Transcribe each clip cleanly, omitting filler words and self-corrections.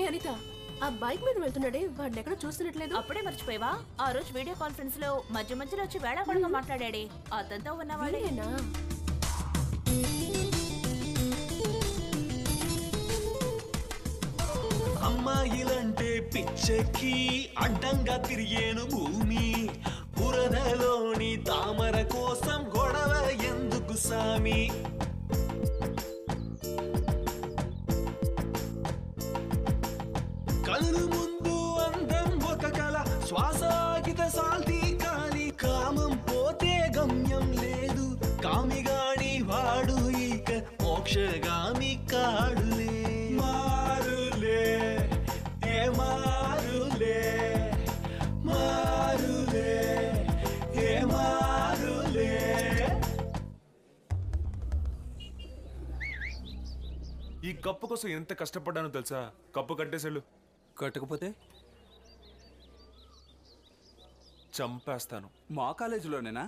అనిత, ఆ బైక్ మీద వెళ్తున్నాడే వాడిని ఎక్కడ చూస్తున్నట్లేదు. అప్పుడే మర్చిపోయావా? ఆ రోజు వీడియో కాన్ఫరెన్స్ లో మధ్య మధ్యలో వచ్చి వేళాపడగా మాట్లాడాడే అతనితో ఉన్నవాడేనా? అమ్మాయిలంటే పిచ్చెక్కి అడ్డంగా తిరిగేను భూమి, బురదలోని తామర కోసం గొడవ ఎందుకు సామి? కళ్ళు ముందు అందం ఒక కళ, శ్వాసాగిత సాల్తీ కాలి, కామం పోతే గమ్యం లేదు, కామిగాడి వాడు ఇక మోక్షగామి కాడులే. మారులే ఏ మారులే, మారులే ఏ మారులే. ఈ కప్పు కోసం ఎంత కష్టపడ్డానో తెలుసా? కప్పు కట్టేసాడు. కట్టకపోతే చంపేస్తాను. మా కాలేజీలోనేనా?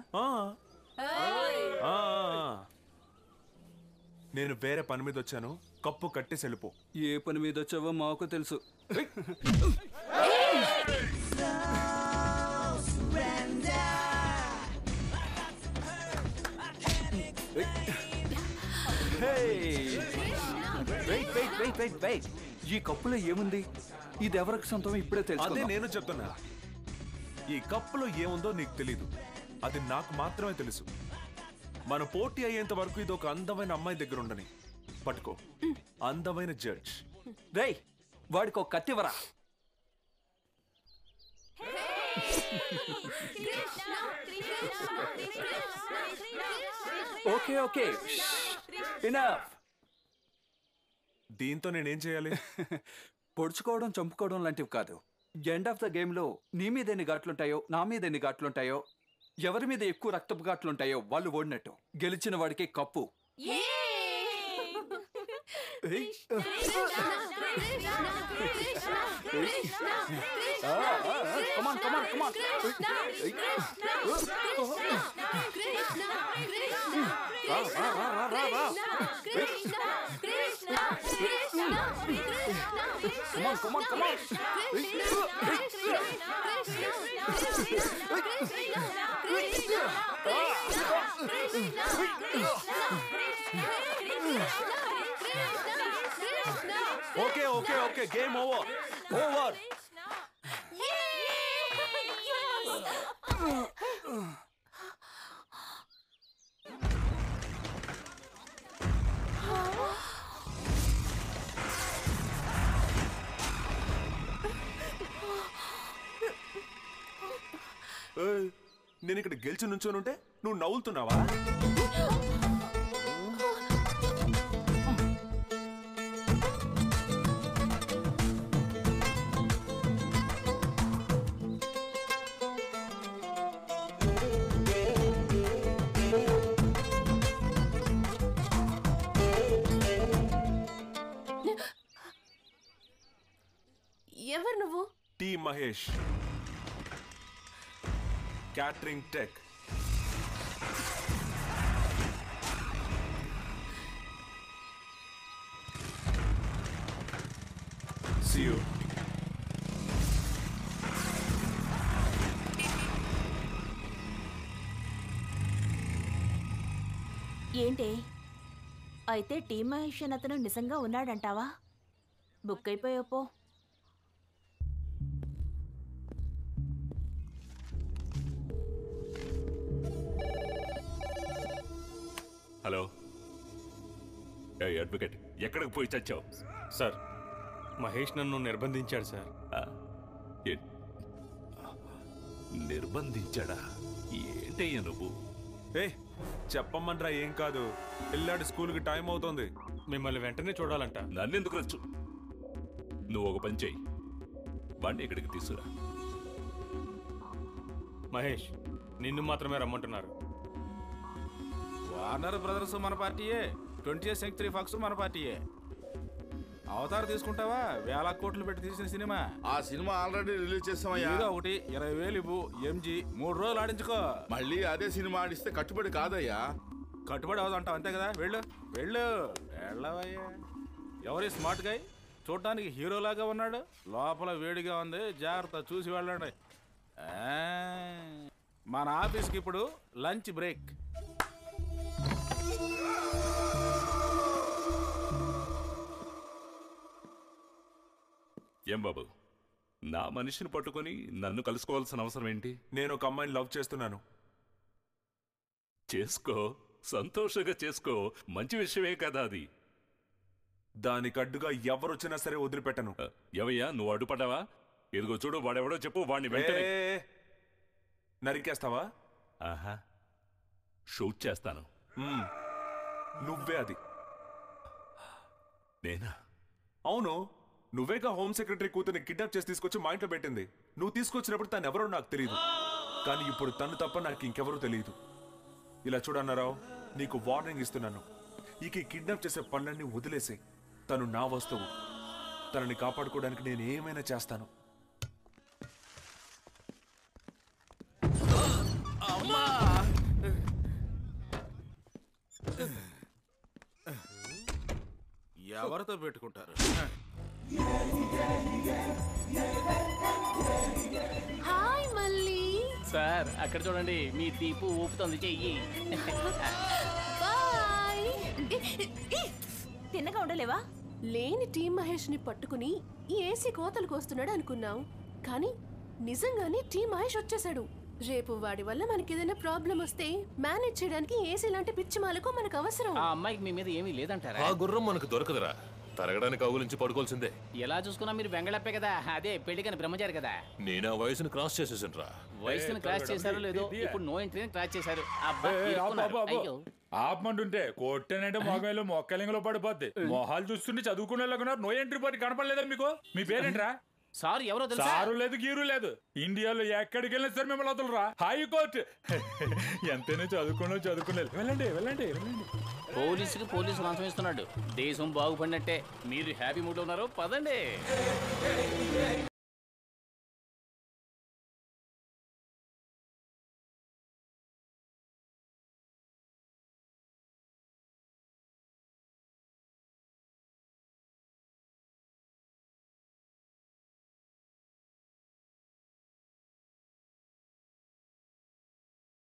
నేను వేరే పని మీద వచ్చాను, కప్పు కట్టేసి వెళ్ళిపో. ఏ పని మీద వచ్చావో మాకు తెలుసు. ఈ కప్పులో ఏముంది? ఇది ఎవరికి సొంతం ఇప్పుడే తెలుసు. అదే నేను చెప్తున్నా. ఈ కప్పులో ఏముందో నీకు తెలీదు, అది నాకు మాత్రమే తెలుసు. మన పోటీ అయ్యేంత వరకు ఇది ఒక అందమైన అమ్మాయి దగ్గర ఉండని. పట్టుకో, అందమైన జడ్జ్. రేయ్, వాడికి ఒక కత్తివరా. Okay okay, enough. దీంతో నేనేం చేయాలి? పొడుచుకోవడం, చంపుకోవడం లాంటివి కాదు. ఎండ్ ఆఫ్ ద గేమ్ లో నీ మీద ఎన్ని ఘాట్లుంటాయో, నా మీద ఎన్ని ఘాట్లుంటాయో, ఎవరి మీద ఎక్కువ రక్తపు ఘాట్లుంటాయో వాళ్ళు ఓడినట్టు. గెలిచిన వాడికి cup. Okay okay okay, game over. Over. నేను ఇక్కడ గెలిచి నుంచోనుంటే నువ్వు నవ్వులుతున్నావా? ఎవరు నువ్వు? T Mahesh, catering tech. See you. ఏంటి అయితే టీ మహేష్ అతను నిజంగా ఉన్నాడంటావా? బుక్ అయిపోయాపో. హలో, అడ్వకేట్, ఎక్కడికి పోయి చచ్చావు? సార్, మహేష్ నన్ను నిర్బంధించాడు సార్. నిర్బంధించాడా? ఏంటయ్యా నువ్వు? చెప్పమంటారా? ఏం కాదు, పిల్లాడి స్కూల్కి టైం అవుతుంది. మిమ్మల్ని వెంటనే చూడాలంట. నన్నెందుకు నచ్చు? నువ్వు ఒక పని చెయ్యి, బండి ఇక్కడికి తీసుకురా. మహేష్, నిన్ను మాత్రమే రమ్మంటున్నారు. వార్నర్ బ్రదర్స్ మన పార్టీయే, 20th Century Fox మన పార్టీయే. అవతార్ తీసుకుంటావా? 1000 కోట్లు పెట్టి తీసిన సినిమా. ఆ సినిమా ఆల్రెడీ రిలీజ్ చేస్తామయ్యా. ఏదో ఒకటి 20,000 ఇవ్వు, ఎంజీ 3 రోజులు ఆడించుకో. మళ్ళీ అదే సినిమా ఆడిస్తే కట్టుబడి కాదయ్యా. కట్టుబడి అవదంటావు అంతే కదా. వెళ్ళు వెళ్ళు వెళ్ళవయ్యా. ఎవరి స్మార్ట్ గాయ్? చూడటానికి హీరోలాగా ఉన్నాడు, లోపల వేడిగా ఉంది. జాగ్రత్త, చూసి వెళ్ళండి. మన ఆఫీస్కి ఇప్పుడు లంచ్ బ్రేక్. ఏం బాబు, నా మనిషిని పట్టుకొని నన్ను కలుసుకోవాల్సిన అవసరం ఏంటి? నేను ఒక అమ్మాయిని లవ్ చేస్తున్నాను. చేసుకో, సంతోషంగా చేసుకో, మంచి విషయమే కదా అది. దానికి అడ్డుగా ఎవరొచ్చినా సరే వదిలిపెట్టను. ఎవయ్యా, నువ్వు అడ్డుపడ్డావా? ఇదిగో చూడు, వాడెవడో చెప్పు, వాడిని వెంటనే నరికేస్తావా? ఆహా, షూట్ చేస్తాను. నువ్వే అది. నేనా? అవును, నువ్వేగా హోమ్ సెక్రటరీ కూతుర్ని కిడ్నాప్ చేసి తీసుకొచ్చి మా ఇంట్లో పెట్టింది. నువ్వు తీసుకొచ్చినప్పుడు తను ఎవరో నాకు తెలియదు, కానీ ఇప్పుడు తను తప్ప నాకు ఇంకెవరూ తెలియదు. ఇలా చూడన్నారావు, నీకు వార్నింగ్ ఇస్తున్నాను. ఇక ఈ కిడ్నాప్ చేసే పనులన్నీ వదిలేసే. తను నా వస్తువు. తనని కాపాడుకోవడానికి నేను ఏమైనా చేస్తాను. ఎవరితో పెట్టుకుంటారు? హాయ్ మళ్ళీ. సార్ అక్కడ చూడండి, మీ దీపు ఊపుతుంది చెయ్యి. బాయ్. తిన్నగా ఉండలేవా? లేని టీం మహేష్ ని పట్టుకుని ఈ ఏసీ కోతలకు వస్తున్నాడు అనుకున్నాం, కానీ నిజంగానే టీం మహేష్ వచ్చేసాడు. రేపు వాడి వల్ల మనకి ఏదైనా ప్రాబ్లం వస్తే మేనేజ్ చేయడానికి ఏసీ లాంటి పిచ్చి మాలకు మనకు అవసరం. ఆ అమ్మాయికి మీ మీద ఏమీ లేదంటారా? ఆ గుర్రం మనకు దొరకదురా, తరగడానికి అవులించి పడుకోవాల్సిందే. ఎలా చూసుకున్నా మీరు వెంగళప్పే కదా, అదే పెళ్లికని బ్రహ్మచారి కదా. నేను ఆ వయసును క్రాస్ చేసేసాను రా. వయసుని క్రాస్ చేశారో లేదో, ఇప్పుడు నో ఎంట్రీని క్రాస్ చేశారు. ఆపమంటుంటే కొట్టేనంటే మొగలు మొక్కలింగలో పడిపోద్ది. మొహాలు చూస్తుంటే చదువుకునే నో ఎంట్రీ పోటీ కనపడలేదా మీకు? మీ పేరేంట్రా? సార్ ఎవరో తెలుసా? సారు లేదు, గీరు లేదు. ఇండియాలో ఎక్కడికి వెళ్ళినా సార్ మిమ్మల్ని వదలరా. హైకోర్టు ఎంతైనా చదువుకునేది. వెళ్ళండి వెళ్ళండి వెళ్ళండి. పోలీసుకి పోలీసు లంచం ఇస్తున్నాడు. దేశం బాగుపడినట్టే. మీరు హ్యాపీ మూడ్ లో ఉన్నారు, పదండి.